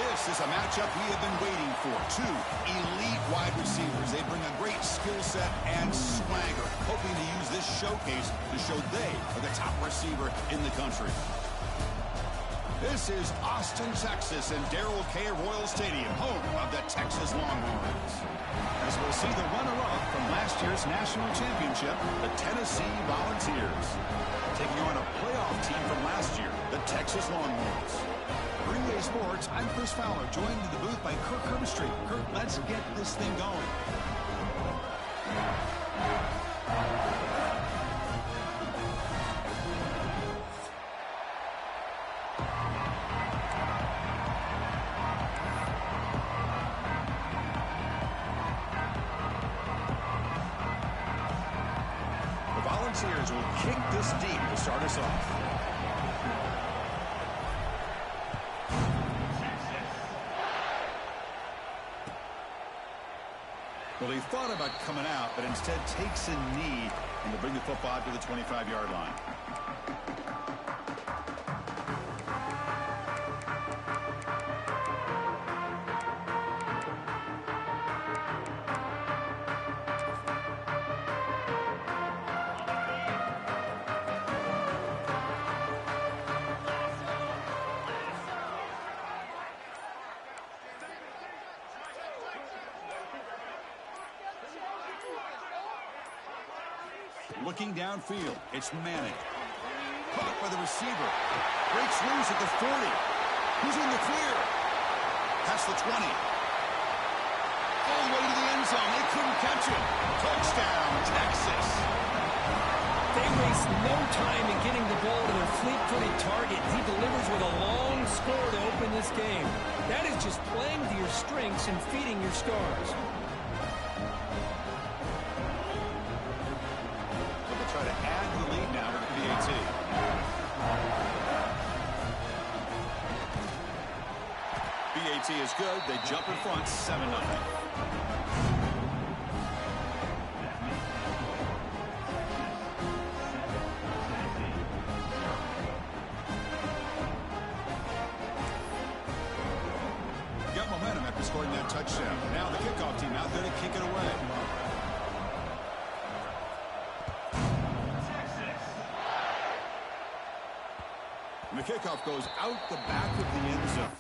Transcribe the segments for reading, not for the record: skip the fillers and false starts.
This is a matchup we have been waiting for. Two elite wide receivers. They bring a great skill set and swagger, hoping to use this showcase to show they are the top receiver in the country. This is Austin, Texas, and Darrell K. Royal Stadium, home of the Texas Longhorns. As we'll see the runner-up from last year's national championship, the Tennessee Volunteers, taking on a playoff team from last year, the Texas Longhorns. Gameday Sports, I'm Chris Fowler, joined in the booth by Kirk Herbstreit. Kirk, let's get this thing going. The Volunteers will kick this deep to start us off. Well, he thought about coming out, but instead takes a knee and will bring the football to the 25-yard line. Looking downfield, it's Manning. Caught by the receiver. Breaks loose at the 40. He's in the clear. Past the 20. All the way to the end zone. They couldn't catch him. Touchdown, Texas. They waste no time in getting the ball to their fleet-footed target. He delivers with a long score to open this game. That is just playing to your strengths and feeding your stars. Try to add to the lead now to the PAT. PAT is good. They jump in front, 7-0. Got momentum after scoring that touchdown. Now the kickoff team out there to kick it away. And the kickoff goes out the back of the end zone.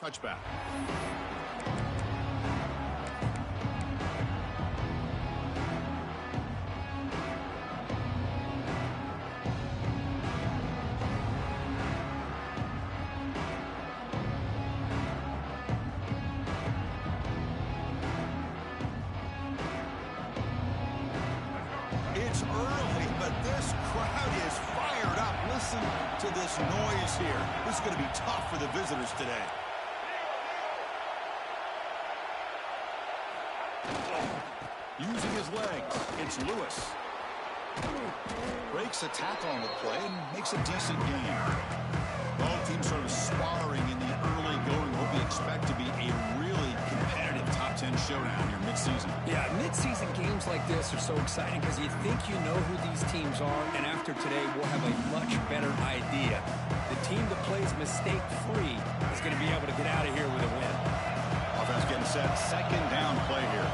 Touchback. It's early, but this crowd is fired up. Listen to this noise here. This is going to be tough for the visitors today. Using his legs, it's Lewis. Breaks a tackle on the play and makes a decent gain. Both teams sort of sparring in the early going. What we expect to be a really competitive top 10 showdown here mid-season. Yeah, mid-season games like this are so exciting because you think you know who these teams are, and after today we'll have a much better idea. The team that plays mistake-free is going to be able to get out of here with a win. Offense getting set, second down play here.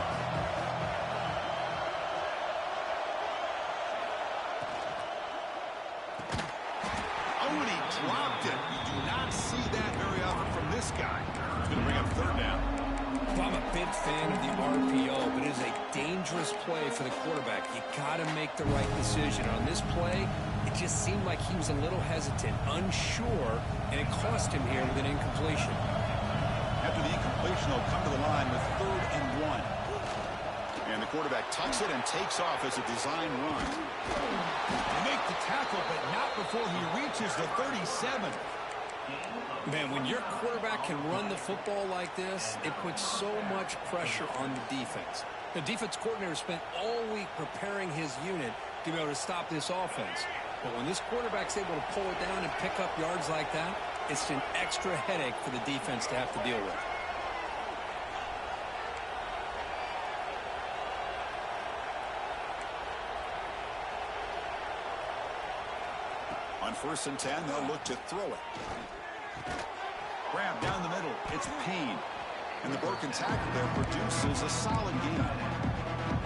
dropped it. You do not see that very often from this guy. He's going to bring up third down. Well, I'm a big fan of the RPO, but it is a dangerous play for the quarterback. You got to make the right decision. On this play, it just seemed like he was a little hesitant, unsure, and it cost him here with an incompletion. After the incompletion, he'll come to the line with 3rd and 1. And the quarterback tucks it and takes off as a design run. They make the tackle, but not before he reaches the 37. Man, when your quarterback can run the football like this, it puts so much pressure on the defense. The defense coordinator spent all week preparing his unit to be able to stop this offense. But when this quarterback's able to pull it down and pick up yards like that, it's an extra headache for the defense to have to deal with. On 1st and 10, they'll look to throw it. Grab down the middle. It's Payne. And the broken tackle there produces a solid gain.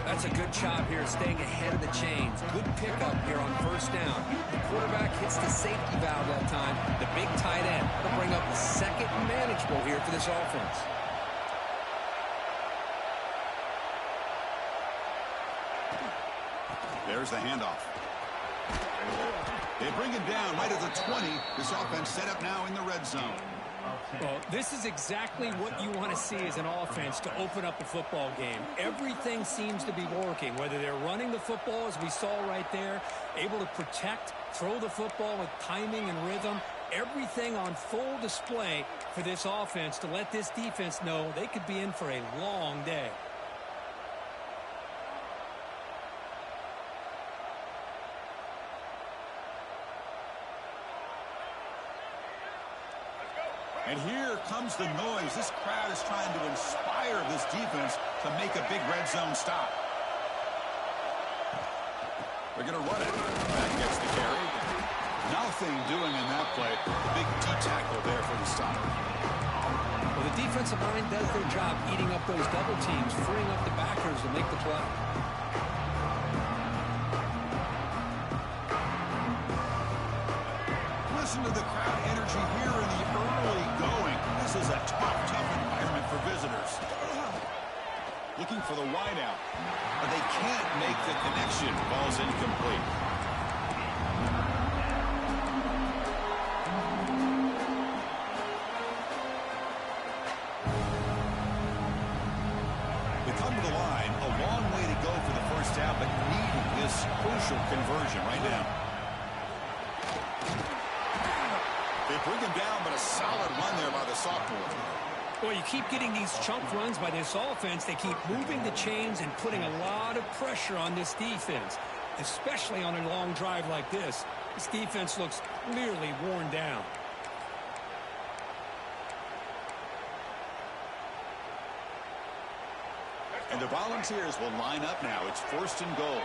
That's a good job here, staying ahead of the chains. Good pickup here on 1st down. The quarterback hits the safety valve that time. The big tight end will bring up the second manageable here for this offense. There's the handoff. They bring him down right at the 20. This offense set up now in the red zone. Well, this is exactly what you want to see as an offense to open up a football game. Everything seems to be working, whether they're running the football, as we saw right there, able to protect, throw the football with timing and rhythm. Everything on full display for this offense to let this defense know they could be in for a long day. And here comes the noise. This crowd is trying to inspire this defense to make a big red zone stop. They're going to run it. That gets the carry. Nothing doing in that play. The big D-tackle there for the stop. Well, the defensive line does their job eating up those double teams, freeing up the backers to make the play. Listen to the crowd energy here in the early going. This is a tough environment for visitors. Looking for the wideout, but they can't make the connection. Ball's incomplete. They come to the line, a long way to go for the 1st down, but needing this crucial conversion right now. They bring him down, but a solid run there by the sophomore. Well, you keep getting these chunk runs by this offense. They keep moving the chains and putting a lot of pressure on this defense, especially on a long drive like this. This defense looks clearly worn down. And the Volunteers will line up now. It's 1st and goal.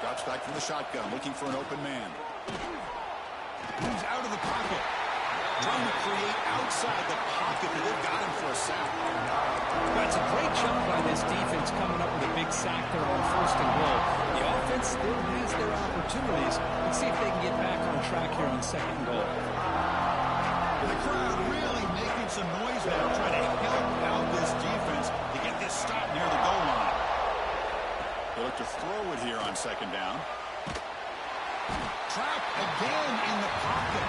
Drops back from the shotgun, looking for an open man. Moves out of the pocket. Trying to create outside the pocket, but they've got him for a sack. That's a great job by this defense coming up with a big sack there on 1st and goal. The offense still has their opportunities. Let's see if they can get back on track here on 2nd and goal. The crowd really making some noise now, trying to help out this defense to get this stop near the goal line. They look to throw it here on 2nd down. Trapped again in the pocket.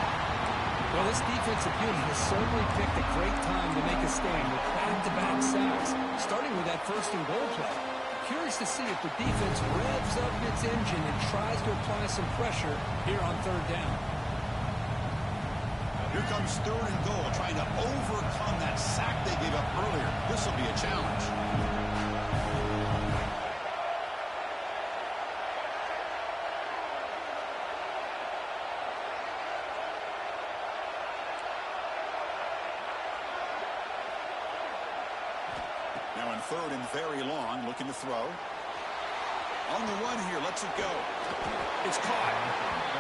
Well, this defensive unit has certainly picked a great time to make a stand with back-to-back sacks, starting with that 1st and goal play. Curious to see if the defense revs up its engine and tries to apply some pressure here on 3rd down. Here comes 3rd and goal, trying to overcome that sack they gave up earlier. This will be a challenge. Now in 3rd and very long, looking to throw. On the run here, lets it go. It's caught.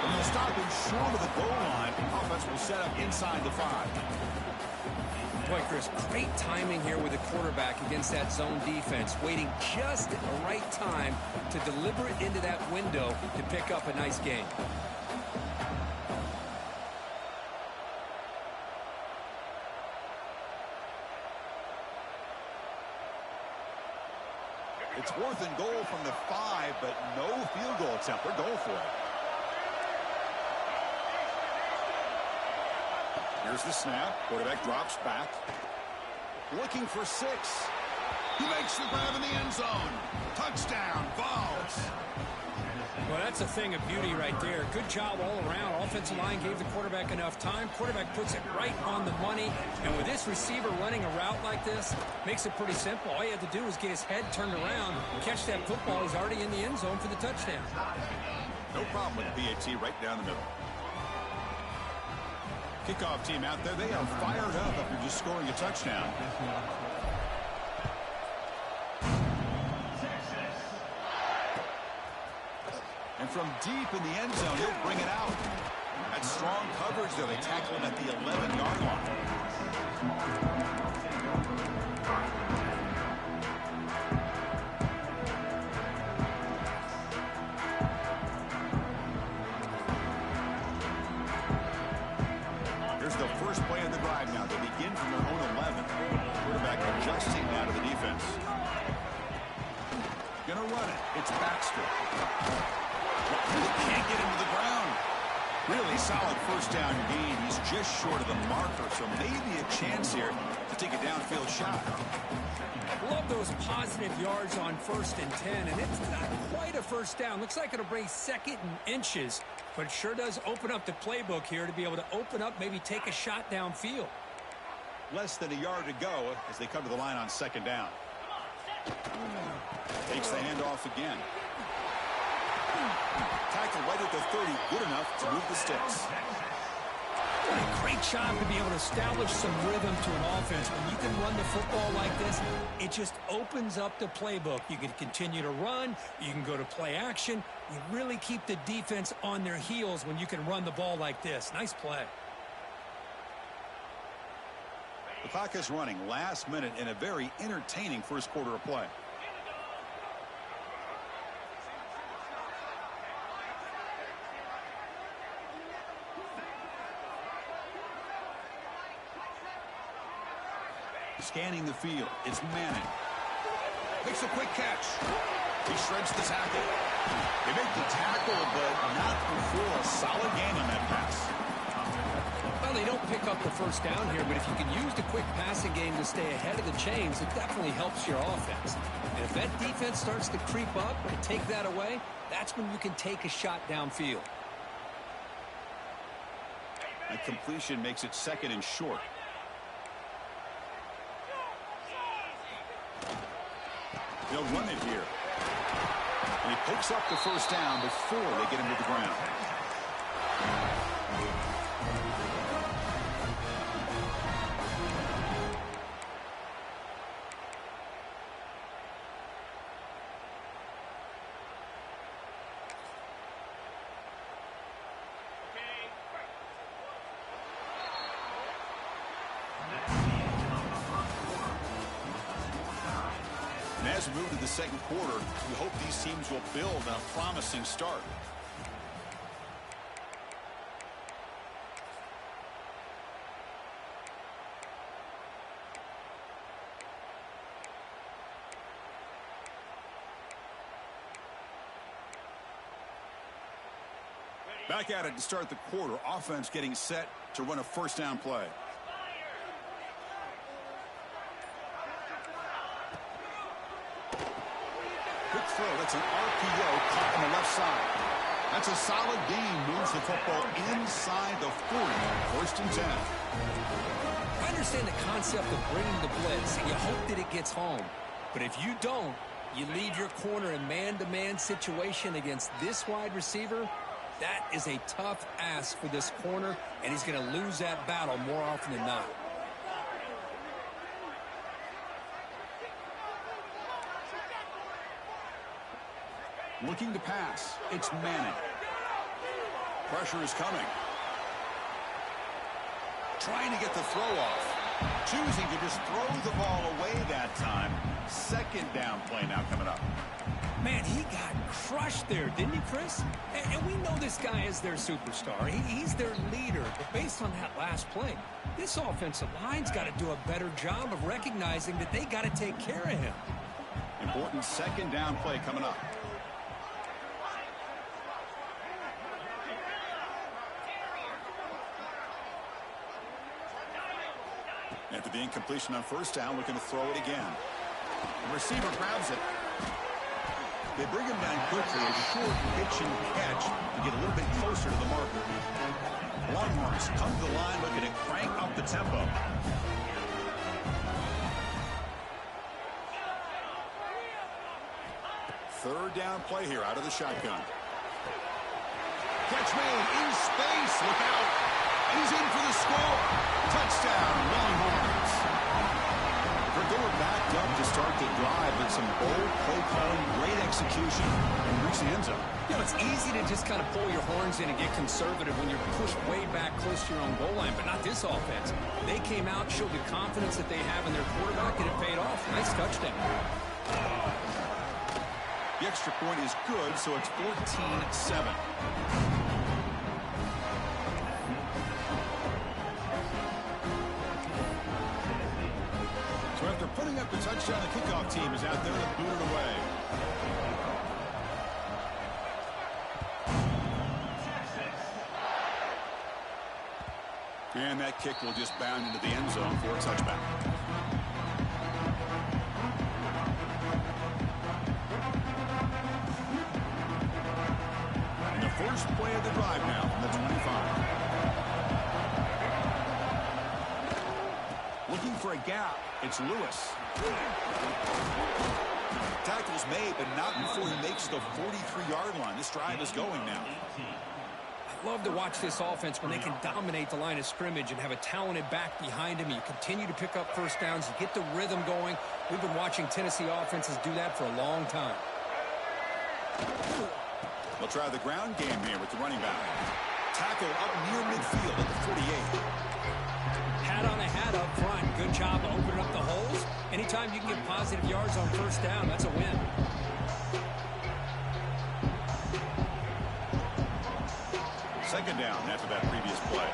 And they'll stop him short of the goal line. The offense will set up inside the 5. Boy, Chris, great timing here with the quarterback against that zone defense, waiting just at the right time to deliver it into that window to pick up a nice gain. It's 4th and goal from the 5, but no field goal attempt. They're going for it. Here's the snap. Quarterback drops back. Looking for 6. He makes the grab in the end zone. Touchdown, Vols. Well, that's a thing of beauty right there. Good job all around. Offensive line gave the quarterback enough time. Quarterback puts it right on the money. And with this receiver running a route like this, makes it pretty simple. All you have to do is get his head turned around, catch that football. He's already in the end zone for the touchdown. No problem with the PAT right down the middle. Kickoff team out there, they are fired up after just scoring a touchdown. And from deep in the end zone, he'll bring it out. That's strong coverage, though. They tackle him at the 11-yard line. Here's the first play of the drive now. They begin from their own 11. Quarterback adjusting now to the defense. Gonna run it. It's Baxter. Can't get him to the ground. Really solid first down gain. He's just short of the marker, so maybe a chance here to take a downfield shot. Love those positive yards on 1st and 10, and it's not quite a first down. Looks like it'll bring 2nd and inches, but it sure does open up the playbook here to be able to open up, maybe take a shot downfield. Less than a yard to go as they come to the line on 2nd down. Takes the handoff again. Tackle right at the 30, good enough to move the sticks. Great job to be able to establish some rhythm to an offense. When you can run the football like this, it just opens up the playbook. You can continue to run. You can go to play action. You really keep the defense on their heels when you can run the ball like this. Nice play. The clock is running last minute in a very entertaining first quarter of play. Scanning the field, it's Manning. Makes a quick catch. He shreds the tackle. They make the tackle, but not before a solid gain on that pass. Well, they don't pick up the first down here, but if you can use the quick passing game to stay ahead of the chains, it definitely helps your offense. And if that defense starts to creep up and take that away, that's when you can take a shot downfield. That completion makes it 2nd and short. They'll run it here. And he picks up the first down before they get him to the ground. As we move to the 2nd quarter, we hope these teams will build on a promising start. Back at it to start the quarter. Offense getting set to run a first down play. Quick throw. That's an RPO caught on the left side. That's a solid gain. Moves the football inside the 40. 1st and 10. I understand the concept of bringing the blitz, and you hope that it gets home. But if you don't, you leave your corner in man-to-man situation against this wide receiver. That is a tough ask for this corner, and he's going to lose that battle more often than not. Looking to pass. It's Manning. Pressure is coming. Trying to get the throw off. Choosing to just throw the ball away that time. Second down play now coming up. Man, he got crushed there, didn't he, Chris? And we know this guy is their superstar. He's their leader. But based on that last play, this offensive line's got to do a better job of recognizing that they got to take care of him. Important second down play coming up. After the incompletion on first down, looking to throw it again. The receiver grabs it. They bring him down quickly, a short pitch and catch to get a little bit closer to the marker. Longhorns come to the line looking to crank up the tempo. Third down play here out of the shotgun. Catch made in space. Look out. And he's in for the score. Touchdown, Longhorns. They were backed up to start the drive, but some bold play calling, great execution, and reach the end zone. You know, it's easy to just kind of pull your horns in and get conservative when you're pushed way back close to your own goal line, but not this offense. They came out, showed the confidence that they have in their quarterback, and it paid off. Nice touchdown. The extra point is good, so it's 14-7. So after putting up the touchdown, the kickoff team is out there to boot it away. And that kick will just bound into the end zone for a touchback. And the first play of the drive now from the 25. Looking for a gap. It's Lewis. Tackle's made, but not before he makes the 43-yard line. This drive is going now. I love to watch this offense when they can dominate the line of scrimmage and have a talented back behind him. You continue to pick up first downs. You get the rhythm going. We've been watching Tennessee offenses do that for a long time. They'll try the ground game here with the running back. Tackle up near midfield at the 48. Hat on a hat up front. Good job opening up the holes. Anytime you can get positive yards on first down, that's a win. Second down after that previous play.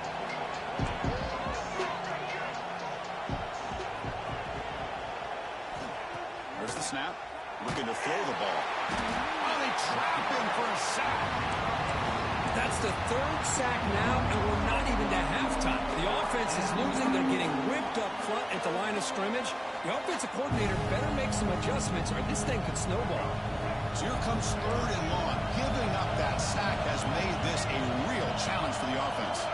There's the snap. Looking to throw the ball. Oh, they trap him for a sack. That's the third sack now, and we're not even to halftime. The offense is losing. They're getting ripped up front at the line of scrimmage. The offensive coordinator better make some adjustments, or this thing could snowball. So here comes third and long. Giving up that sack has made this a real challenge for the offense.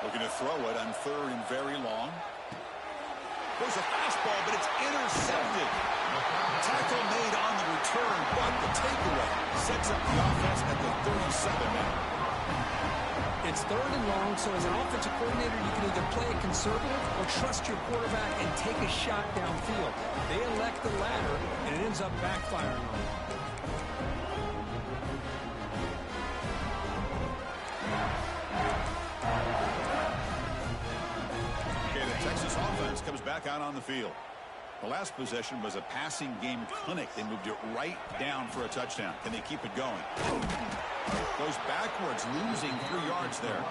Looking to throw it on third and very long. There's a fastball, but it's intercepted. Tackle made on the return, but the takeaway sets up the offense at the 37 now. It's third and long, so as an offensive coordinator, you can either play it conservative or trust your quarterback and take a shot downfield. They elect the latter, and it ends up backfiring on them. Okay, the Texas offense comes back out on the field. The last possession was a passing game clinic. They moved it right down for a touchdown. Can they keep it going? Goes backwards, losing 3 yards there.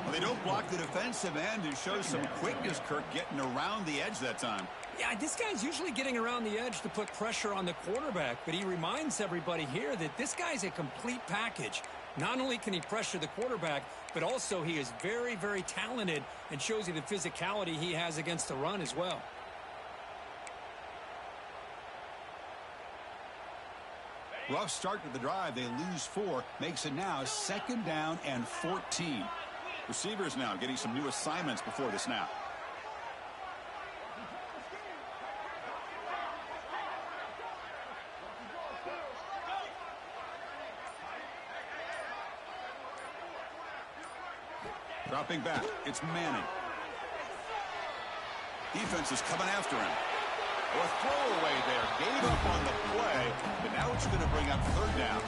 Well, they don't block the defensive end, who shows some quickness, Kirk, getting around the edge that time. Yeah, this guy's usually getting around the edge to put pressure on the quarterback, but he reminds everybody here that this guy's a complete package. Not only can he pressure the quarterback, but also he is very, very talented and shows you the physicality he has against the run as well. Rough start to the drive. They lose 4. Makes it now second down and 14. Receivers now getting some new assignments before the snap. Dropping back. It's Manning. Defense is coming after him. A throwaway there. Gave up on the play, but now it's going to bring up third down.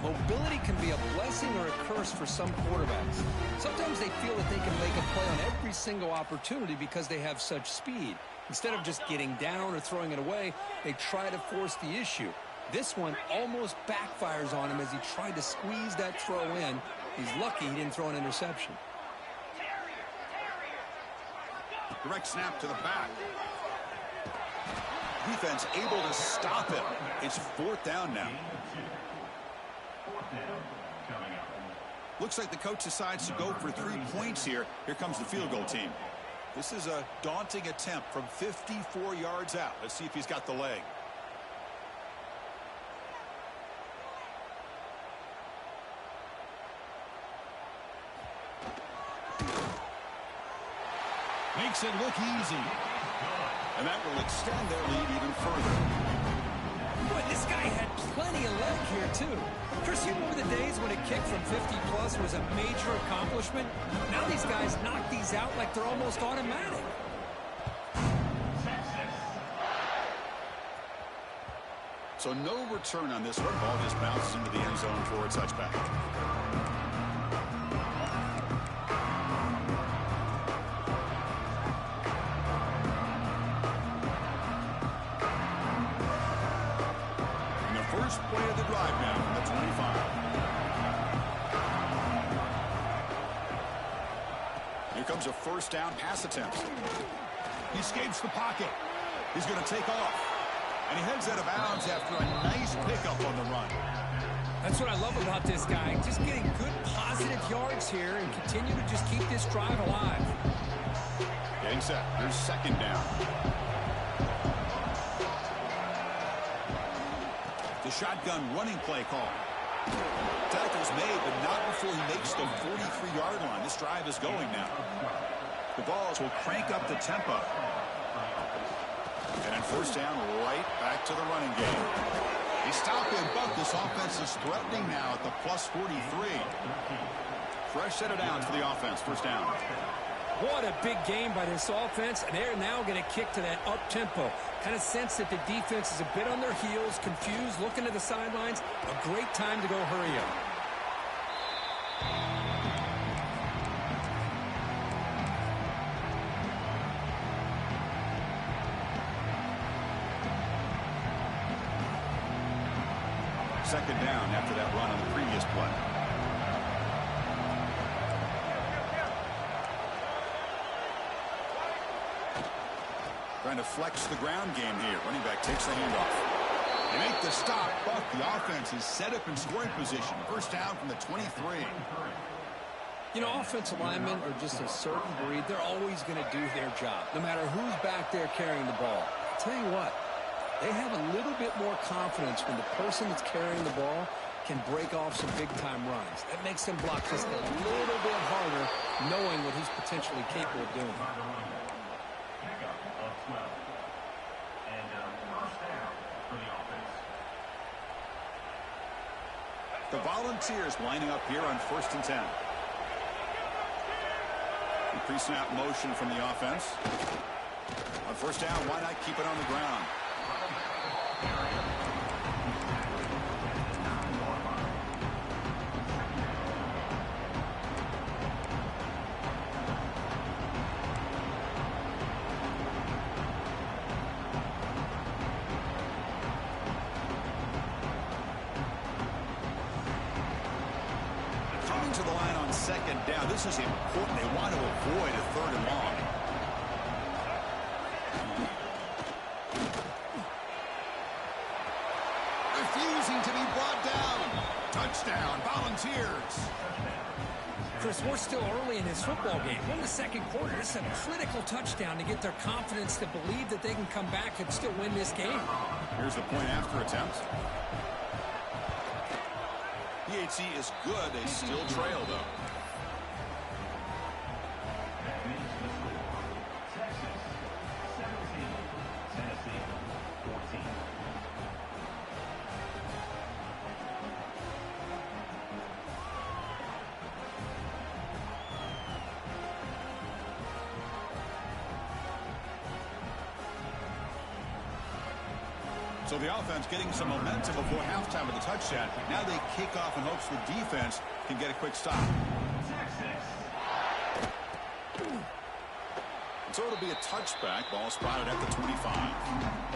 Mobility can be a blessing or a curse for some quarterbacks. Sometimes they feel that they can make a play on every single opportunity because they have such speed. Instead of just getting down or throwing it away, they try to force the issue. This one almost backfires on him as he tried to squeeze that throw in. He's lucky he didn't throw an interception. Direct snap to the back. Defense able to stop him. It's fourth down now. Looks like the coach decides to go for 3 points here. Here comes the field goal team. This is a daunting attempt from 54 yards out. Let's see if he's got the leg. Makes it look easy. And that will extend their lead even further. Boy, this guy had plenty of leg here, too. Chris, you remember the days when a kick from 50-plus was a major accomplishment? Now these guys knock these out like they're almost automatic. So no return on this one. Ball just bounces into the end zone for a touchback. First play of the drive now from the 25. Here comes a first down pass attempt. He escapes the pocket. He's going to take off. And he heads out of bounds after a nice pickup on the run. That's what I love about this guy. Just getting good positive yards here and continue to just keep this drive alive. Getting set. Here's second down. The shotgun running play call. Tackle's made, but not before he makes the 43-yard line. This drive is going now. The Vols will crank up the tempo. And in first down, right back to the running game. He stopped him, but this offense is threatening now at the plus 43. Fresh set of downs for the offense. First down. What a big game by this offense, and they're now going to kick to that up-tempo. Kind of sense that the defense is a bit on their heels, confused, looking to the sidelines. A great time to go hurry up. Second down after that run on the previous play. Trying to flex the ground game here. Running back takes the handoff. They make the stop, but the offense is set up in scoring position. First down from the 23. You know, offensive linemen are just a certain breed. They're always going to do their job, no matter who's back there carrying the ball. I'll tell you what, they have a little bit more confidence when the person that's carrying the ball can break off some big-time runs. That makes them block just a little bit harder, knowing what he's potentially capable of doing. The Volunteers lining up here on 1st and 10. Pre-snap motion from the offense. On first down, why not keep it on the ground? To the line on second down. This is important. They want to avoid a third and long. Refusing to be brought down. Touchdown, Volunteers. Chris, we're still early in this football game. We're in the second quarter. This is a critical touchdown to get their confidence to believe that they can come back and still win this game. Here's the point after attempt. PHC is good. They still trail, though. So the offense getting some momentum before halftime with the touchdown. Now they kick off in hopes the defense can get a quick stop. So it'll be a touchback. Ball spotted at the 25.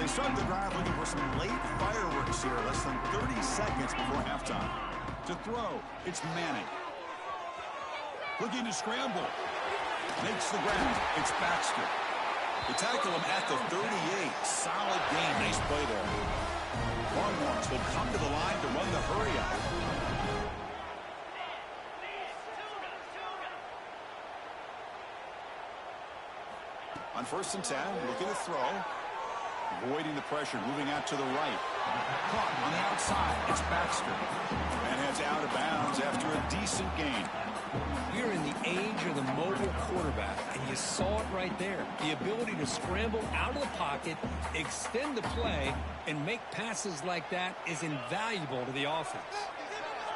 Start the drive looking for some late fireworks here. Less than 30 seconds before halftime. To throw, it's Manning. Looking to scramble. Makes the grab. It's Baxter. They tackle him at the 38. Solid game. Nice play there. Longhorns will come to the line to run the hurry up. On 1st and 10, looking to throw. Avoiding the pressure, moving out to the right. Caught on the outside. It's Baxter. And heads out of bounds after a decent gain. We're in the age of the mobile quarterback, and you saw it right there. The ability to scramble out of the pocket, extend the play, and make passes like that is invaluable to the offense.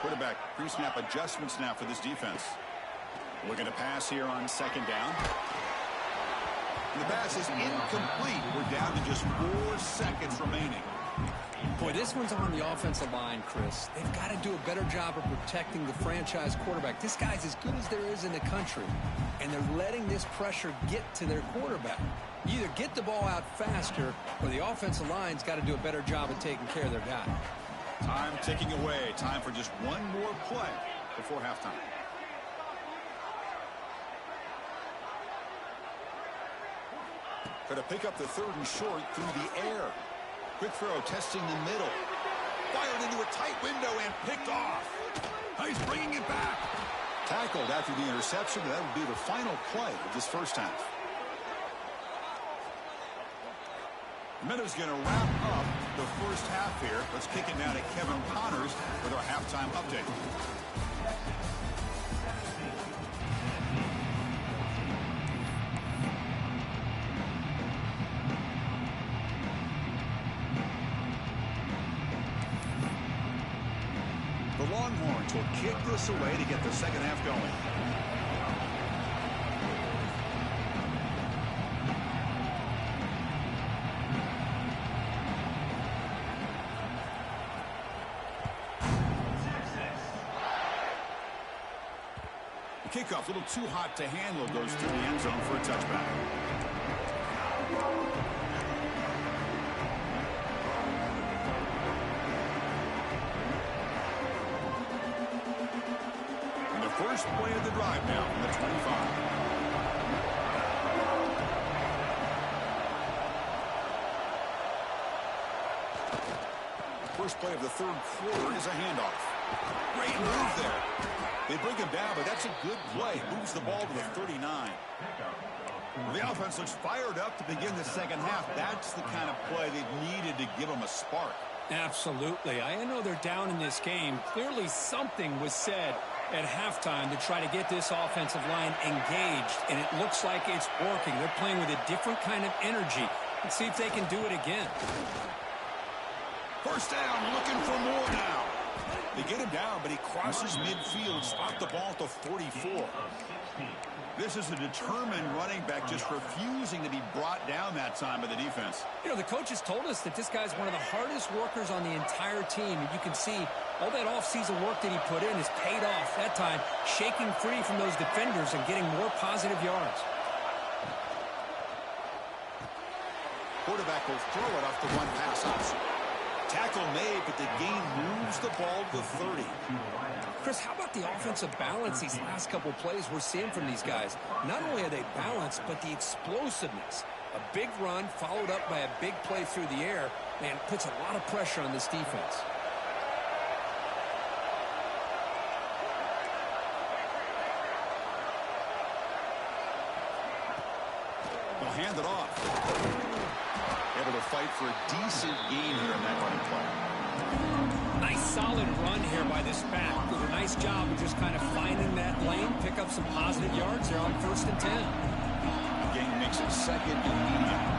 Quarterback pre-snap adjustments now for this defense. Looking to pass here on 2nd down. The pass is incomplete. We're down to just 4 seconds remaining. Boy, this one's on the offensive line, Chris. They've got to do a better job of protecting the franchise quarterback. This guy's as good as there is in the country, and they're letting this pressure get to their quarterback. You either get the ball out faster, or the offensive line's got to do a better job of taking care of their guy. Time ticking away. Time for just one more play before halftime. Going to pick up the 3rd and short through the air. Quick throw, testing the middle. Fired into a tight window and picked off. He's bringing it back. Tackled after the interception. That would be the final play of this first half. Minuta's going to wrap up the first half here. Let's kick it now to Kevin Connors with our halftime update. The Longhorns will kick this away to get the second half going. The kickoff, a little too hot to handle, goes through the end zone for a touchback. First play of the drive now from the 25. First play of the 3rd quarter is a handoff. Great move there. They bring him down, but that's a good play. Moves the ball to the 39. The offense looks fired up to begin the second half. That's the kind of play they've needed to give them a spark. Absolutely. I know they're down in this game. Clearly something was said at halftime to try to get this offensive line engaged, and it looks like it's working. They're playing with a different kind of energy. Let's see if they can do it again. First down, looking for more now. They get him down, but he crosses midfield, spot the ball to 44. This is a determined running back just refusing to be brought down that time by the defense. You know, the coaches told us that this guy's one of the hardest workers on the entire team. And you can see all that offseason work that he put in has paid off. That time, shaking free from those defenders and getting more positive yards. Quarterback will throw it off the one pass option. Tackle made, but the gain moves the ball to 30. Chris, how about the offensive balance these last couple plays we're seeing from these guys? Not only are they balanced, but the explosiveness. A big run followed up by a big play through the air, man, puts a lot of pressure on this defense. They'll hand it off. Able to fight for a decent gain here in that running play. Nice solid run here by this back. Did a nice job of just kind of finding that lane, pick up some positive yards there on 1st and 10. The game makes it 2nd and medium.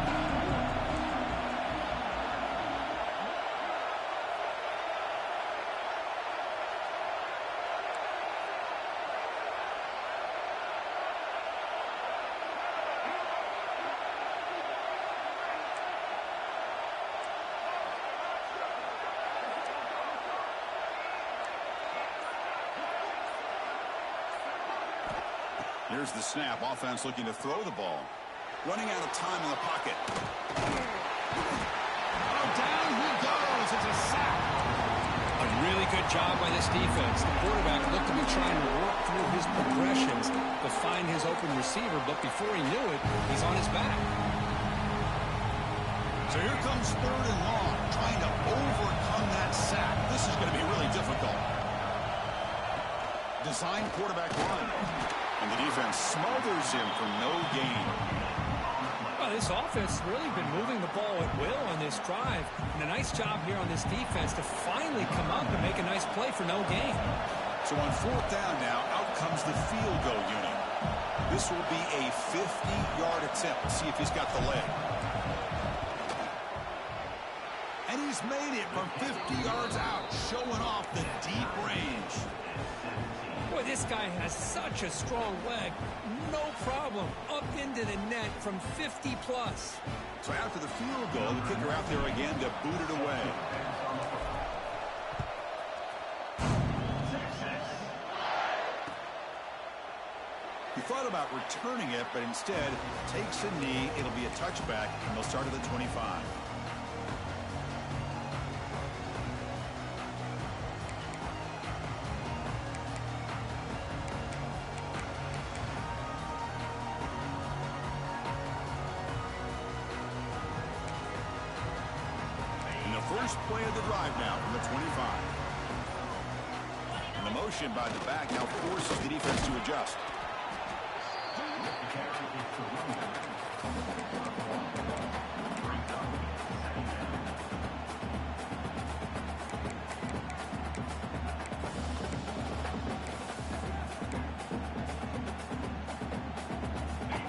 Here's the snap. Offense looking to throw the ball. Running out of time in the pocket. Oh, down he goes. It's a sack. A really good job by this defense. The quarterback looked to be trying to work through his progressions to find his open receiver, but before he knew it, he's on his back. So here comes 3rd and long, trying to overcome that sack. This is going to be really difficult. Design quarterback run. And the defense smothers him for no gain. Well, this offense has really been moving the ball at will on this drive. And a nice job here on this defense to finally come up and make a nice play for no gain. So on 4th down now, out comes the field goal unit. This will be a 50-yard attempt. See if he's got the leg. And he's made it from 50 yards out, showing off the deep range. Boy, this guy has such a strong leg. No problem. Up into the net from 50 plus. So after the field goal, the kicker out there again to boot it away. He thought about returning it, but instead takes a knee. It'll be a touchback, and they'll start at the 25. First play of the drive now from the 25. And the motion by the back now forces the defense to adjust.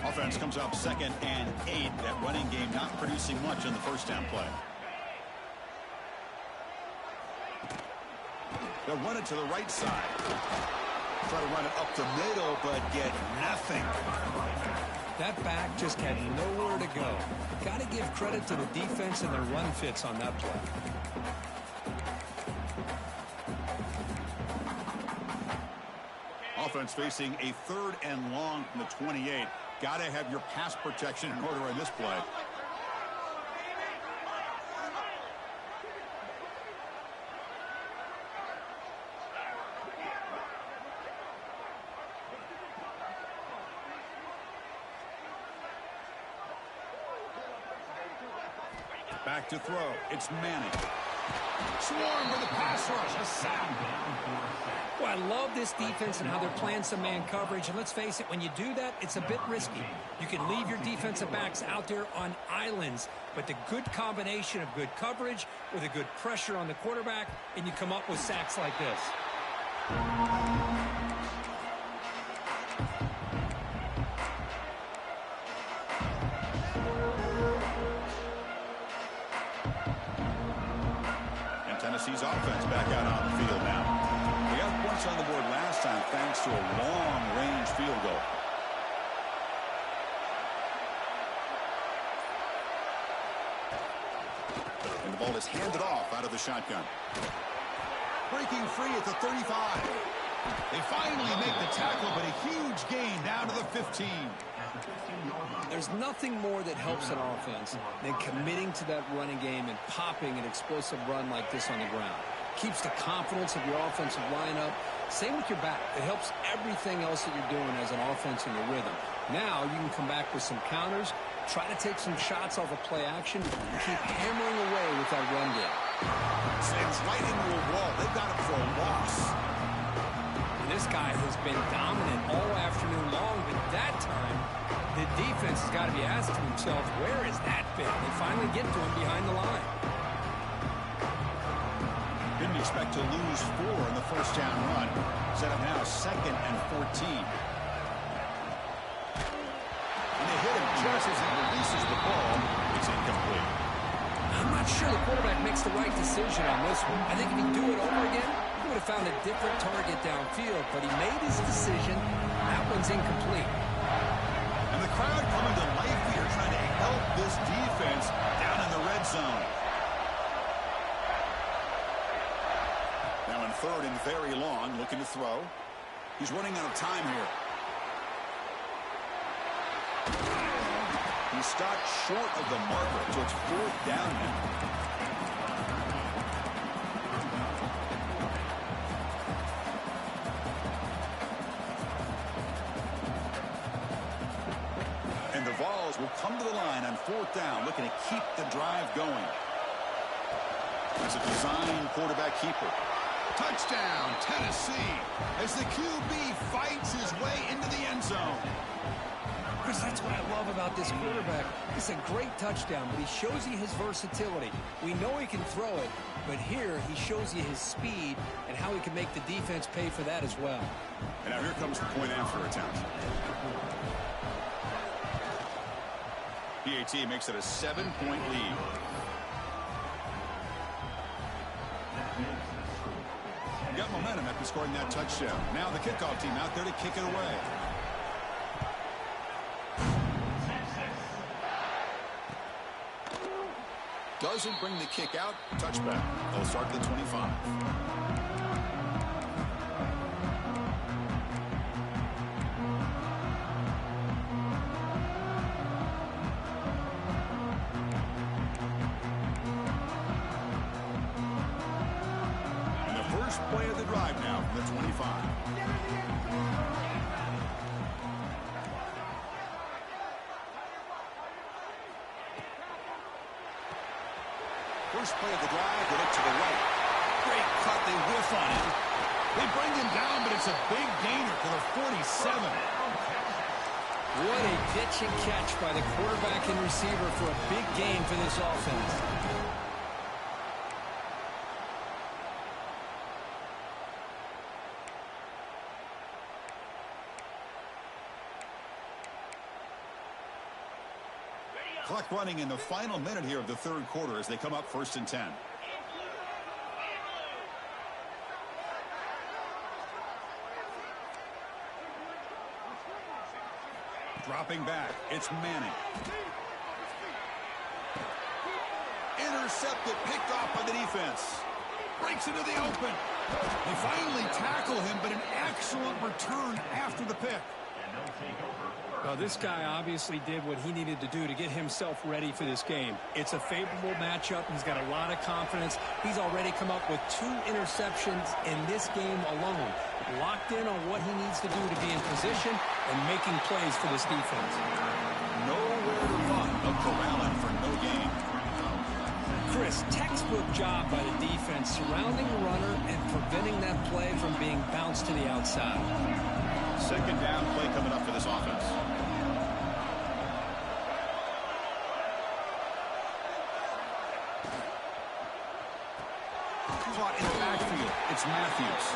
Offense comes up 2nd and 8. That running game not producing much in the first down play. They'll run it to the right side. Try to run it up the middle, but get nothing. That back just had nowhere to go. Got to give credit to the defense and their run fits on that play. Offense facing a 3rd and long from the 28. Got to have your pass protection in order on this play. Back to throw. It's Manning. Swarm with the pass rush. A sack. Well, I love this defense and how they're playing some man coverage. And let's face it, when you do that, it's a bit risky. You can leave your defensive backs out there on islands. But the good combination of good coverage with a good pressure on the quarterback, and you come up with sacks like this. Tennessee's offense back out on the field now. thanks to a long-range field goal. And the ball is handed off out of the shotgun. Breaking free at the 35. They finally make the tackle, but a huge gain down to the 15. There's nothing more that helps an offense than committing to that running game and popping an explosive run like this on the ground. Keeps the confidence of your offensive lineup. Same with your back. It helps everything else that you're doing as an offense in your rhythm. Now you can come back with some counters, try to take some shots off of play action, and keep hammering away with that run game. Slams right into a wall. They've got him for a loss. And this guy has been dominant all afternoon long, but that time the defense has got to be asking themselves, where has that been? They finally get to him behind the line. Didn't expect to lose 4 in the first down run. Set up now 2nd and 14. And they hit him just as he releases the ball. It's incomplete. I'm not sure the quarterback makes the right decision on this one. I think if he'd do it over again, he would have found a different target downfield. But he made his decision. That one's incomplete. And the crowd coming to life here, trying to help this defense down in the red zone. Now in 3rd and very long, looking to throw. He's running out of time here. He stopped short of the marker, so it's 4th down now. And the Vols will come to the line on 4th down, looking to keep the drive going. It's a design quarterback keeper. Touchdown, Tennessee, as the QB fights his way into the end zone. Chris, that's what I love about this quarterback. It's a great touchdown, but he shows you his versatility. We know he can throw it, but here he shows you his speed and how he can make the defense pay for that as well. And now here comes the point after attempt. PAT makes it a 7-point lead. Got momentum after scoring that touchdown. Now the kickoff team out there to kick it away. Doesn't bring the kick out. Touchback. They'll start at the 25. And the first play of the drive now from the 25. First play of the drive, they look to the right. Great cut, they whiff on him. They bring him down, but it's a big gainer to the 47. What a pitch and catch by the quarterback and receiver for a big gain for this offense. Clock running in the final minute here of the 3rd quarter as they come up 1st and 10. Dropping back, it's Manning. Intercepted, picked off by the defense. Breaks into the open. They finally tackle him, but an excellent return after the pick. Well, this guy obviously did what he needed to do to get himself ready for this game. It's a favorable matchup. He's got a lot of confidence. He's already come up with 2 interceptions in this game alone. Locked in on what he needs to do to be in position and making plays for this defense. Nowhere to run. No corralling for no gain. Chris, textbook job by the defense surrounding the runner and preventing that play from being bounced to the outside. 2nd down play coming up for this offense. Caught in the backfield. It's Matthews.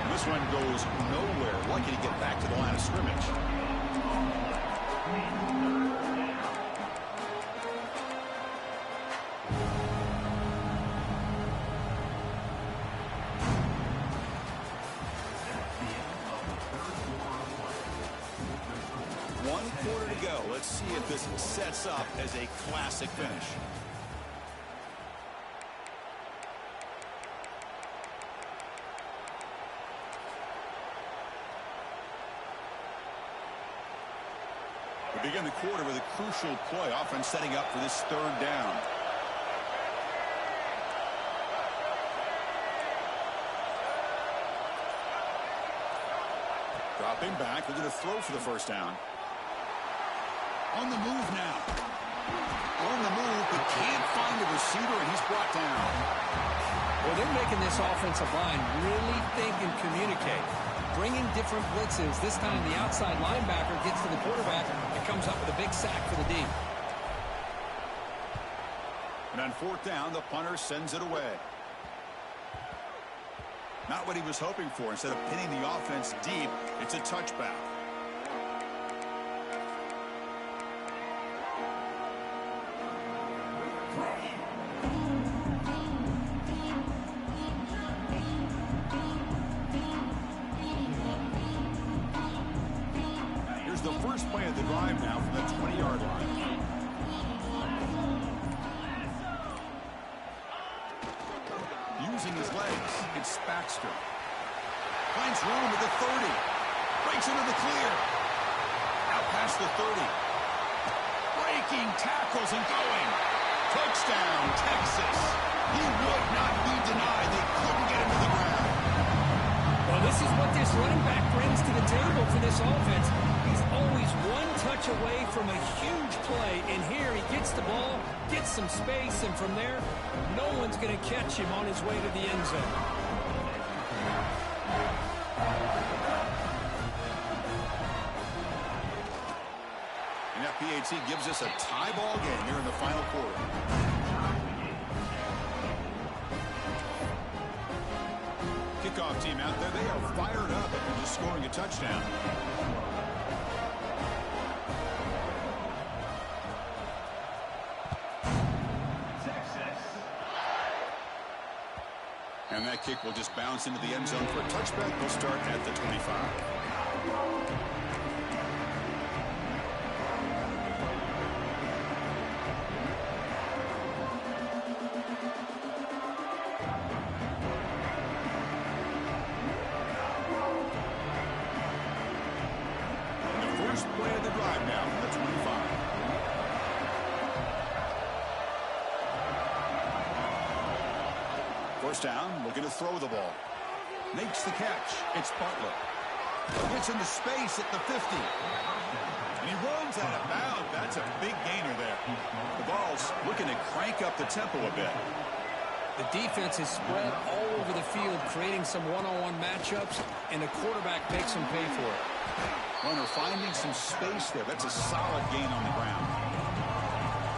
And this one goes nowhere. Lucky to get back to the line of scrimmage. quarter to go. Let's see if this sets up as a classic finish. We begin the quarter with a crucial play, offense setting up for this third down. Dropping back, we're going to throw for the first down. On the move now. On the move, but can't find the receiver, and he's brought down. Well, they're making this offensive line really think and communicate. Bringing different blitzes. This time the outside linebacker gets to the quarterback and comes up with a big sack for the D. And on fourth down, the punter sends it away. Not what he was hoping for. Instead of pinning the offense deep, it's a touchback. Here's the first play of the drive now from the 20-yard line. Using his legs, it's Baxter. Finds room at the 30. Breaks into the clear. Out past the 30. Breaking tackles and going. Touchdown, Texas. He would not be denied. They couldn't get him to the ground. Well, this is what this running back brings to the table for this offense. He's always one touch away from a huge play, and here he gets the ball, gets some space, and from there, no one's going to catch him on his way to the end zone. And FPAT gives us a tie ball game here in the final quarter. Kickoff team out there, they are fired up after just scoring a touchdown. And that kick will just bounce into the end zone for a touchback. We'll start at the 25. Play of the drive now from the 25. First down, looking to throw the ball. Makes the catch. It's Butler. Gets into space at the 50. And he runs out of bounds. That's a big gainer there. The ball's looking to crank up the tempo a bit. The defense is spread all over the field, creating some one-on-one matchups, and the quarterback makes them pay for it. Runner finding some space there. That's a solid gain on the ground.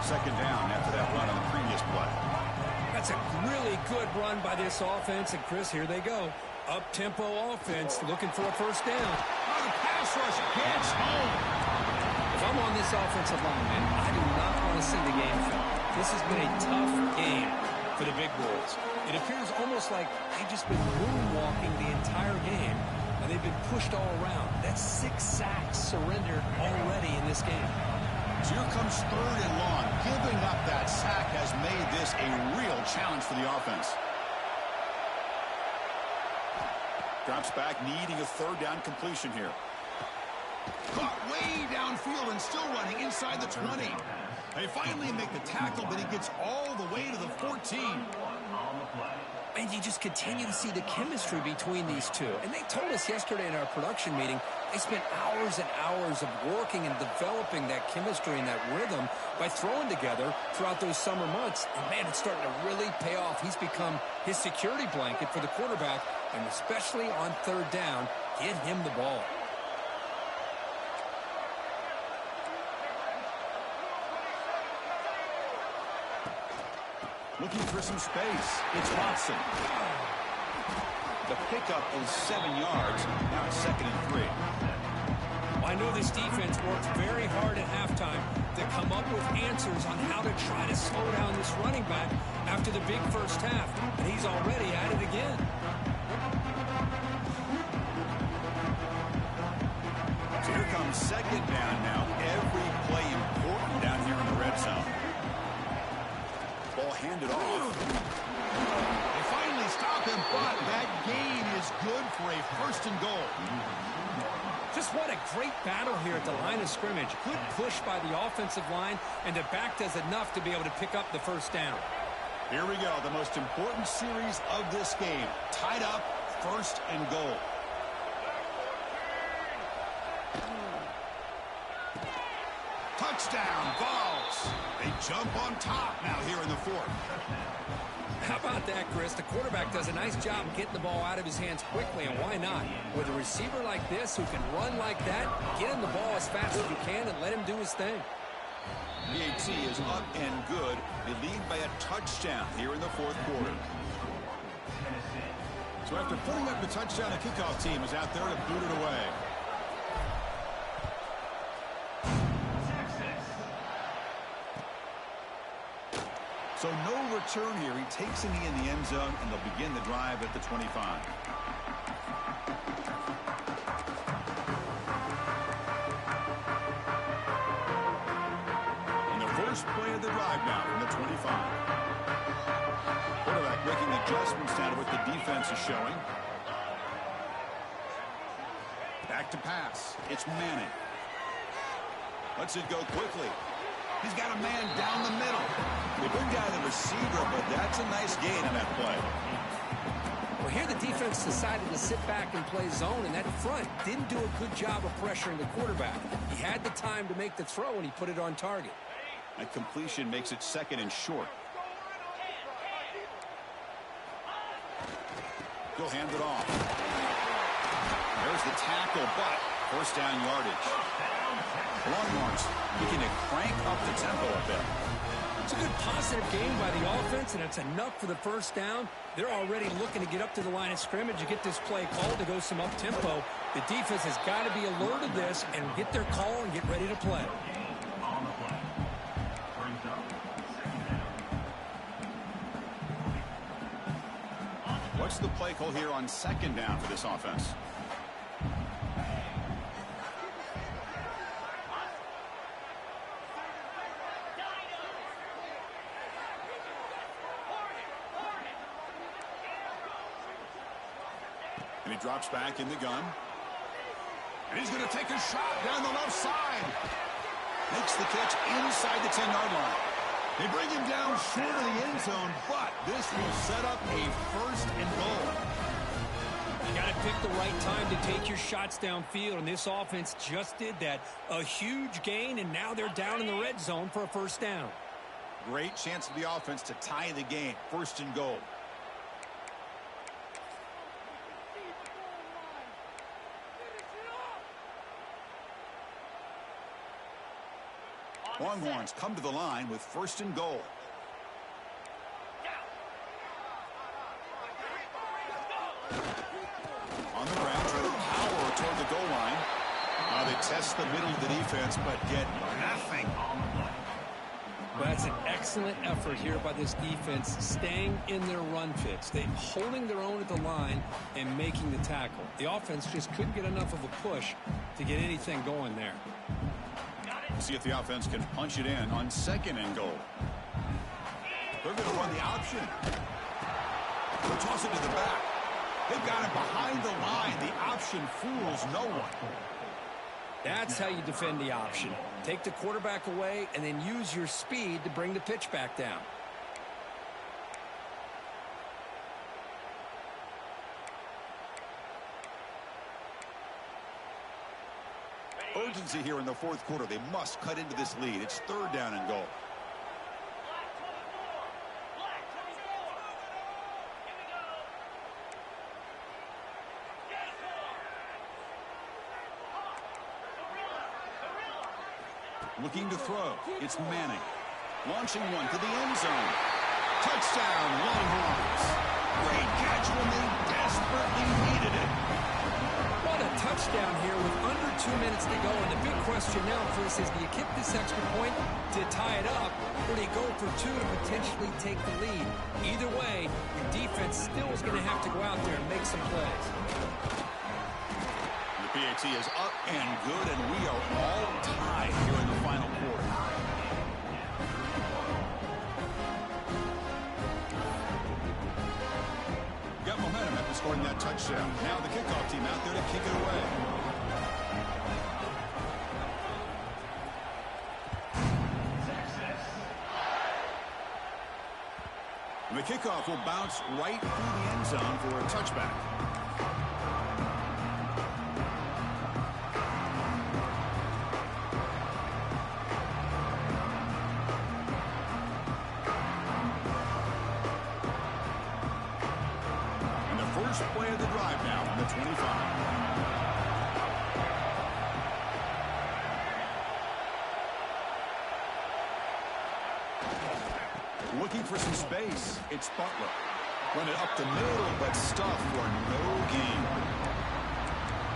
Second down after that run on the previous play. That's a really good run by this offense. And, Chris, here they go. Up-tempo offense looking for a first down. Oh, the pass rush gets home. If I'm on this offensive line, man, I do not want to see the game film. This has been a tough game for the big boys. It appears almost like they've just been moonwalking the entire game. And they've been pushed all around. That's 6 sacks surrendered already in this game. So here comes third and long. Giving up that sack has made this a real challenge for the offense. Drops back, needing a third down completion here. Caught way downfield and still running inside the 20. They finally make the tackle, but he gets all the way to the 14. And you just continue to see the chemistry between these two. And they told us yesterday in our production meeting, they spent hours and hours of working and developing that chemistry and that rhythm by throwing together throughout those summer months. And, man, it's starting to really pay off. He's become his security blanket for the quarterback, and especially on third down, get him the ball. Looking for some space. It's Watson. The pickup is 7 yards. Now it's 2nd and 3. I know this defense worked very hard at halftime to come up with answers on how to try to slow down this running back after the big first half. And he's already at it again. So here comes On second down now, every play important down here in the red zone. Ball handed off. They finally stop him, but that gain is good for a first and goal. Just what a great battle here at the line of scrimmage. Good push by the offensive line, and the back does enough to be able to pick up the first down. Here we go, the most important series of this game. Tied up, first and goal. Touchdown, balls. They jump on top now here in the fourth. How about that, Chris? The quarterback does a nice job getting the ball out of his hands quickly, and why not? With a receiver like this who can run like that, get him the ball as fast as you can and let him do his thing. PAT is up and good. They lead by a touchdown here in the fourth quarter. So after putting up the touchdown, the kickoff team is out there to boot it away. So no return here. He takes a knee in the end zone, and they'll begin the drive at the 25. On the first play of the drive now from the 25. Quarterback making adjustments down to what the defense is showing. Back to pass. It's Manning. Lets it go quickly. He's got a man down the middle. They bring down the receiver, but that's a nice gain on that play. Well, here the defense decided to sit back and play zone, and that front didn't do a good job of pressuring the quarterback. He had the time to make the throw, and he put it on target. That completion makes it second and short. He'll hand it off. There's the tackle, but first down yardage. Longhorns looking to crank up the tempo a bit. It's a good positive game by the offense, and it's enough for the first down. They're already looking to get up to the line of scrimmage and get this play called to go some up-tempo. The defense has got to be alert of this and get their call and get ready to play. What's the play call here on second down for this offense? And he drops back in the gun. And he's going to take a shot down the left side. Makes the catch inside the 10-yard line. They bring him down short of the end zone, but this will set up a first and goal. You got to pick the right time to take your shots downfield, and this offense just did that. A huge gain, and now they're down in the red zone for a first down. Great chance for the offense to tie the game. First and goal. Longhorns come to the line with first and goal. On the ground, try to power toward the goal line. Now they test the middle of the defense, but get nothing. Well, that's an excellent effort here by this defense, staying in their run fits. They're holding their own at the line and making the tackle. The offense just couldn't get enough of a push to get anything going there. See if the offense can punch it in on second and goal. They're going to run the option. They'll toss it to the back. They've got it behind the line. The option fools no one. That's how you defend the option. Take the quarterback away and then use your speed to bring the pitch back down. Urgency here in the fourth quarter. They must cut into this lead. It's third down and goal. Looking to throw. It's Manning. Launching one to the end zone. Touchdown, Longhorns. Great catch when they desperately needed it. What a touchdown here with under 2 minutes to go. And the big question now, Chris, is do you kick this extra point to tie it up, or do you go for two to potentially take the lead? Either way, your defense still is going to have to go out there and make some plays. The PAT is up and good, and we are all tied here in the final quarter. Got momentum after scoring that touchdown. Now the kickoff team out there to kick it away. And the kickoff will bounce right through the end zone for a touchback. And the first play of the drive now on the 25. Looking for some space. It's Butler. Run it up the middle, but stuffed for no gain.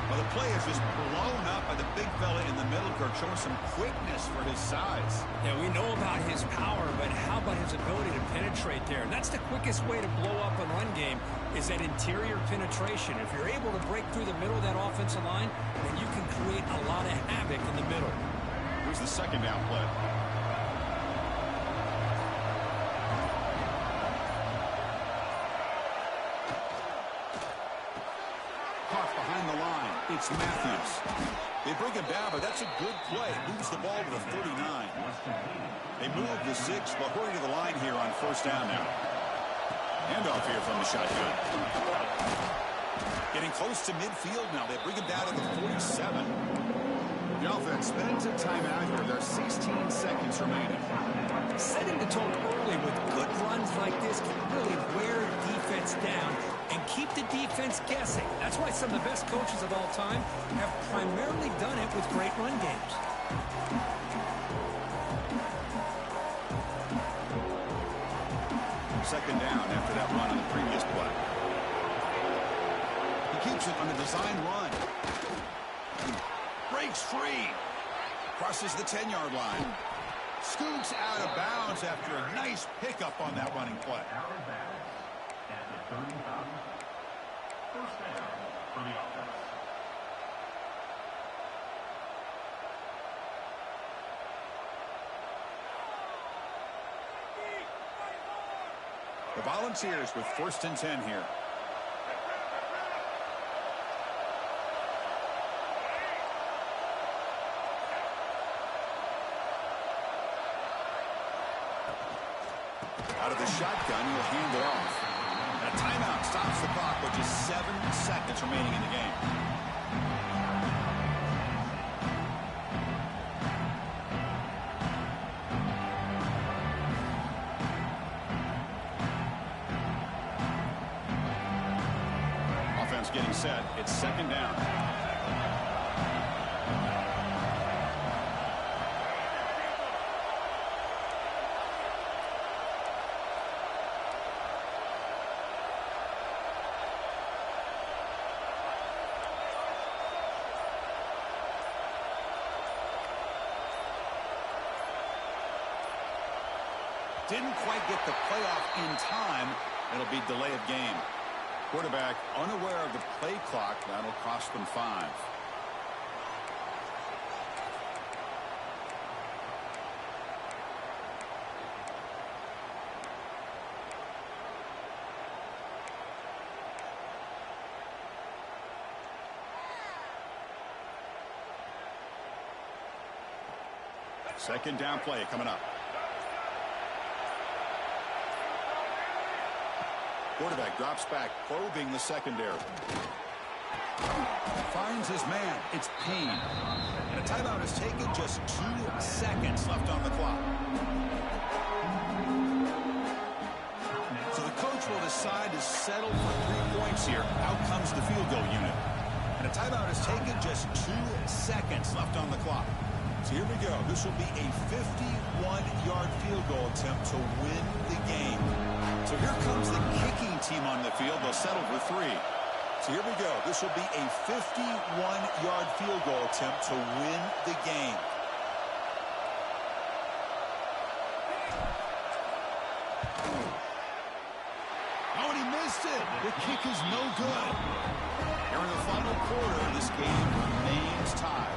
Well, the play is just blown up by the big fella in the middle, Kirk, showing some quickness for his size. Yeah, we know about his power, but how about his ability to penetrate there? And that's the quickest way to blow up a run game is that interior penetration. If you're able to break through the middle of that offensive line, then you can create a lot of havoc in the middle. Here's the second down play. It's Matthews. They bring him down, but that's a good play. Moves the ball to the 39. They move the 6, but hurry to the line here on first down now. Handoff here from the shotgun. Getting close to midfield now. They bring him down to the 47. The offense spends a timeout here. There's 16 seconds remaining. Setting the tone early with good runs like this can really wear defense down and keep the defense guessing. That's why some of the best coaches of all time have primarily done it with great run games. Second down after that run on the previous play. He keeps it on the design run. Breaks free. Crosses the 10-yard line. Scoots out of bounds after a nice pickup on that running play. First down for the offense. The Volunteers with 1st and 10 here. Out of the shotgun, he'll hand it off. And a timeout stops the clock with just 7 seconds remaining in the game. Offense getting set. It's second down. Didn't quite get the playoff in time. It'll be delay of game. Quarterback unaware of the play clock. That'll cost them 5. Second down play coming up. Quarterback drops back, probing the secondary. Finds his man. It's Payne. And a timeout is taken. Just 2 seconds left on the clock. So the coach will decide to settle for 3 points here. Out comes the field goal unit. And a timeout is taken. Just 2 seconds left on the clock. So here we go. This will be a 51-yard field goal attempt to win the game. So here comes the kicking team on the field. They'll settle for 3. So here we go. This will be a 51-yard field goal attempt to win the game. Oh, and he missed it. The kick is no good. Here in the final quarter, this game remains tied.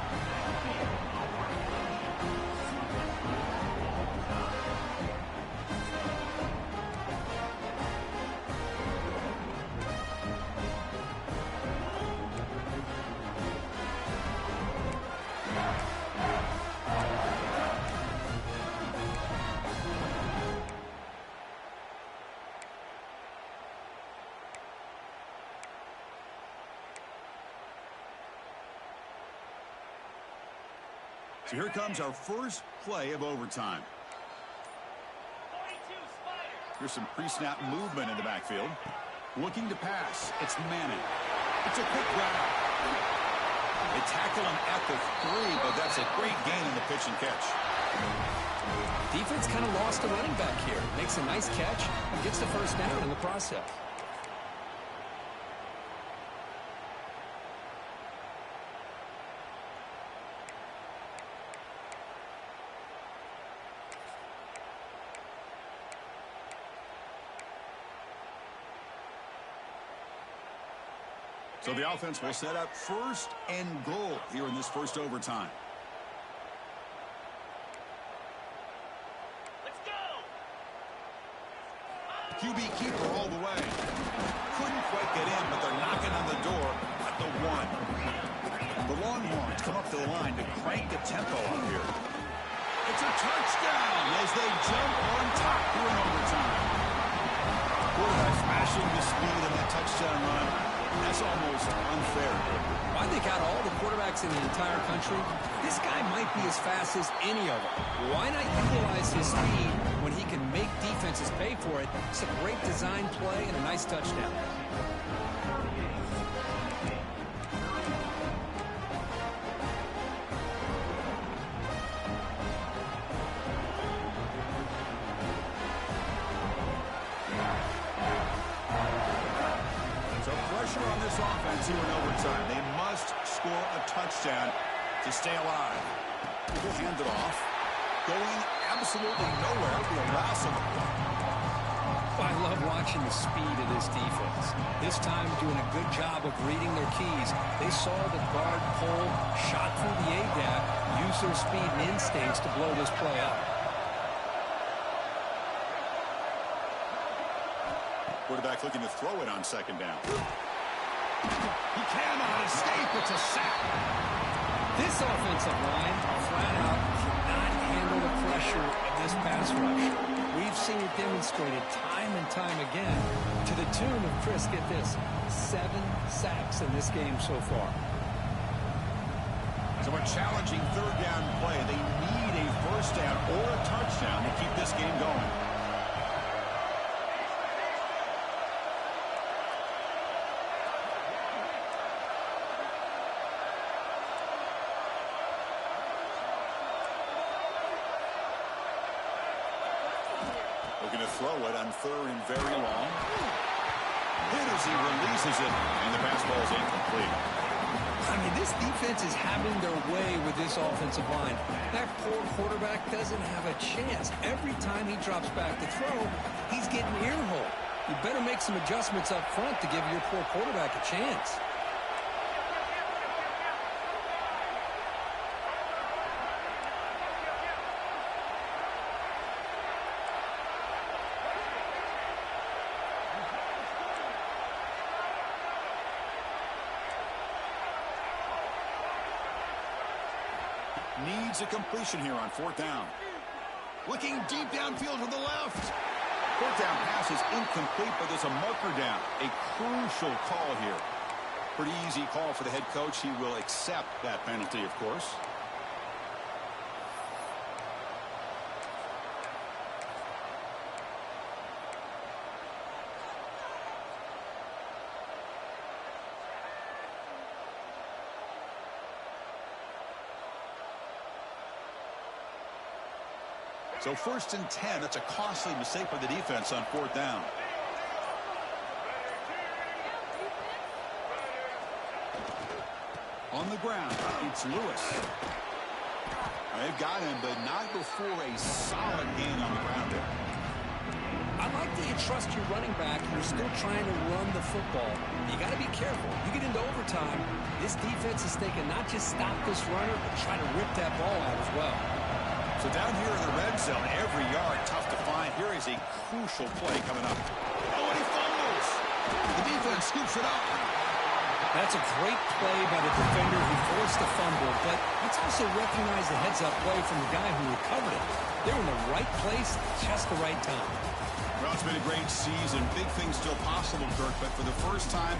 So here comes our first play of overtime. Here's some pre-snap movement in the backfield. Looking to pass. It's Manning. It's a quick route. They tackle him at the 3, but that's a great gain in the pitch and catch. Defense kind of lost a running back here. Makes a nice catch and gets the first down in the process. So the offense will set up first and goal here in this first overtime. Let's go! QB keeper all the way. Couldn't quite get in, but they're knocking on the door at the 1. The Longhorns come up to the line to crank the tempo up here. It's a touchdown as they jump on top here in overtime. Quarterback smashing the speed of that touchdown run. That's almost unfair. I think out of all the quarterbacks in the entire country, this guy might be as fast as any of them. Why not utilize his speed when he can make defenses pay for it? It's a great design play and a nice touchdown. On this offense here in overtime. They must score a touchdown to stay alive. We'll hand it off. Going absolutely nowhere. The loss of the play. I love watching the speed of this defense. This time doing a good job of reading their keys. They saw the guard pull, shot through the A-gap, used their speed and instincts to blow this play up. Quarterback looking to throw it on second down. He cannot escape. It's a sack. This offensive line, flat out, cannot handle the pressure of this pass rush. We've seen it demonstrated time and time again to the tune of, Chris, get this, 7 sacks in this game so far. So a challenging third down play. They need a first down or a touchdown to keep this game going. Looking to throw it on third and very long. Hit as he releases it, and the pass ball is incomplete. I mean, this defense is having their way with this offensive line. That poor quarterback doesn't have a chance. Every time he drops back to throw, he's getting earholed. You better make some adjustments up front to give your poor quarterback a chance. Needs a completion here on fourth down. Looking deep downfield to the left. Fourth down pass is incomplete, but there's a marker down. A crucial call here. Pretty easy call for the head coach. He will accept that penalty, of course. So first and 10, that's a costly mistake by the defense on fourth down. On the ground, it's Lewis. They've got him, but not before a solid gain on the ground there. I I like that you trust your running back. You're still trying to run the football. You got to be careful. You get into overtime, this defense is thinking not just stop this runner, but try to rip that ball out as well. So down here in the red zone, every yard tough to find. Here is a crucial play coming up. Oh, and he fumbles. The defense scoops it up. That's a great play by the defender who forced the fumble, but let's also recognize the heads-up play from the guy who recovered it. They were in the right place at just the right time. Well, it's been a great season. Big things still possible, Kirk, but for the first time,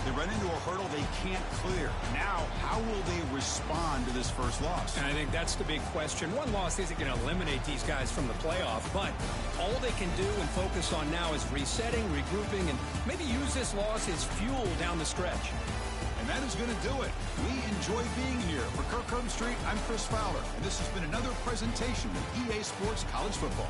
they run into a hurdle they can't clear. Now, how will they respond to this first loss? And I think that's the big question. One loss isn't going to eliminate these guys from the playoff, but all they can do and focus on now is resetting, regrouping, and maybe use this loss as fuel down the stretch. And that is going to do it. We enjoy being here. For Kirk Herbstreit, I'm Chris Fowler, and this has been another presentation of EA Sports College Football.